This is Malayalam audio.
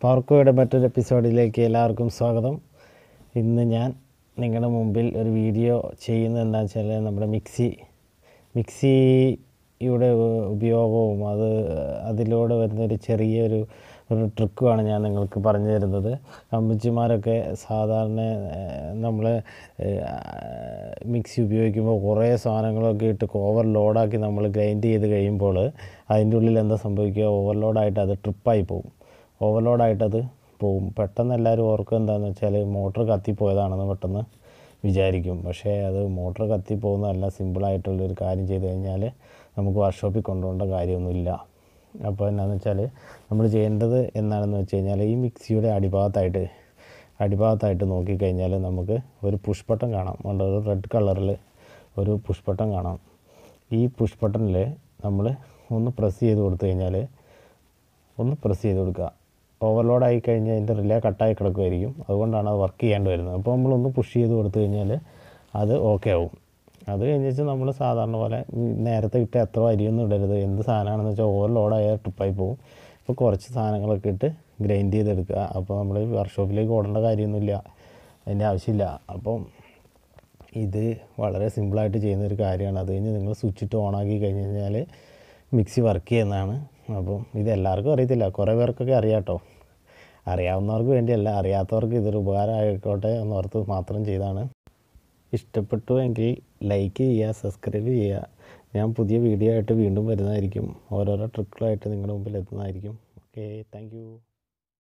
പാർക്കോയുടെ മറ്റൊരു എപ്പിസോഡിലേക്ക് എല്ലാവർക്കും സ്വാഗതം. ഇന്ന് ഞാൻ നിങ്ങളുടെ മുമ്പിൽ ഒരു വീഡിയോ ചെയ്യുന്നത് എന്താണെന്ന് വെച്ചാൽ നമ്മുടെ മിക്സിയുടെ ഉപയോഗവും അതിലൂടെ വരുന്നൊരു ചെറിയൊരു ട്രിക്കുമാണ് ഞാൻ നിങ്ങൾക്ക് പറഞ്ഞു തരുന്നത്. അമ്മച്ചിമാരൊക്കെ സാധാരണ നമ്മൾ മിക്സി ഉപയോഗിക്കുമ്പോൾ കുറേ സാധനങ്ങളൊക്കെ ഇട്ട് ഓവർലോഡാക്കി നമ്മൾ ഗ്രൈൻഡ് ചെയ്ത് കഴിയുമ്പോൾ അതിൻ്റെ ഉള്ളിൽ എന്താ സംഭവിക്കുക, ഓവർലോഡായിട്ട് അത് ട്രിപ്പായി പോകും. ഓവർലോഡായിട്ടത് പോവും. പെട്ടെന്ന് എല്ലാവരും ഓർക്കുക എന്താണെന്ന് വെച്ചാൽ മോട്ടർ കത്തിപ്പോയതാണെന്ന് പെട്ടെന്ന് വിചാരിക്കും. പക്ഷേ അത് മോട്ടർ കത്തിപ്പോകുന്നതല്ല. സിമ്പിളായിട്ടുള്ളൊരു കാര്യം ചെയ്ത് കഴിഞ്ഞാൽ നമുക്ക് വർക്ക്ഷോപ്പിൽ കൊണ്ടുപോകേണ്ട കാര്യമൊന്നുമില്ല. അപ്പോൾ എന്താണെന്ന് വെച്ചാൽ നമ്മൾ ചെയ്യേണ്ടത് എന്താണെന്ന് വെച്ച് കഴിഞ്ഞാൽ ഈ മിക്സിയുടെ അടിഭാഗത്തായിട്ട് നോക്കിക്കഴിഞ്ഞാൽ നമുക്ക് ഒരു പുഷ് ബട്ടൺ കാണാം. ഒരു റെഡ് കളറിൽ ഒരു പുഷ് ബട്ടൺ കാണാം. ഈ പുഷ് ബട്ടണിൽ നമ്മൾ ഒന്ന് പ്രസ് ചെയ്ത് കൊടുത്തു കഴിഞ്ഞാൽ കൊടുക്കുക. ഓവർലോഡായി കഴിഞ്ഞാൽ അതിൻ്റെ റിലേ കട്ടായി കിടക്കുമായിരിക്കും. അതുകൊണ്ടാണ് അത് വർക്ക് ചെയ്യാണ്ട് വരുന്നത്. അപ്പോൾ നമ്മളൊന്ന് പുഷ് ചെയ്ത് കൊടുത്തു കഴിഞ്ഞാൽ അത് ഓക്കെ ആവും. അത് കഴിഞ്ഞിട്ട് നമ്മൾ സാധാരണ പോലെ നേരത്തെ ഇട്ട് എത്ര അരിയൊന്നും ഇടരുത്. എന്ത് സാധനമാണെന്ന് വെച്ചാൽ ഓവർലോഡായ ട്രിപ്പായി പോകും. ഇപ്പോൾ കുറച്ച് സാധനങ്ങളൊക്കെ ഇട്ട് ഗ്രൈൻഡ് ചെയ്തെടുക്കുക. അപ്പോൾ നമ്മൾ വർക്ക്ഷോപ്പിലേക്ക് ഓടേണ്ട കാര്യമൊന്നുമില്ല, അതിൻ്റെ ആവശ്യമില്ല. അപ്പം ഇത് വളരെ സിമ്പിളായിട്ട് ചെയ്യുന്നൊരു കാര്യമാണ്. അത് കഴിഞ്ഞ് നിങ്ങൾ സ്വിച്ച് ഇട്ട് ഓണാക്കി കഴിഞ്ഞ് കഴിഞ്ഞാൽ മിക്സി വർക്ക് ചെയ്യുന്നതാണ്. അപ്പം ഇതെല്ലാവർക്കും അറിയത്തില്ല, കുറേ പേർക്കൊക്കെ അറിയാം കേട്ടോ. അറിയാവുന്നവർക്ക് വേണ്ടിയല്ല, അറിയാത്തവർക്ക് ഇതൊരു ഉപകാരം ആയിക്കോട്ടെ എന്നോർത്ത് മാത്രം ചെയ്താണ്. ഇഷ്ടപ്പെട്ടു എങ്കിൽ ലൈക്ക് ചെയ്യുക, സബ്സ്ക്രൈബ് ചെയ്യുക. ഞാൻ പുതിയ വീഡിയോ ആയിട്ട് വീണ്ടും വരുന്നതായിരിക്കും. ഓരോരോ ട്രിക്കുകളായിട്ട് നിങ്ങളുടെ മുമ്പിൽ എത്തുന്നതായിരിക്കും. Okay, thank you.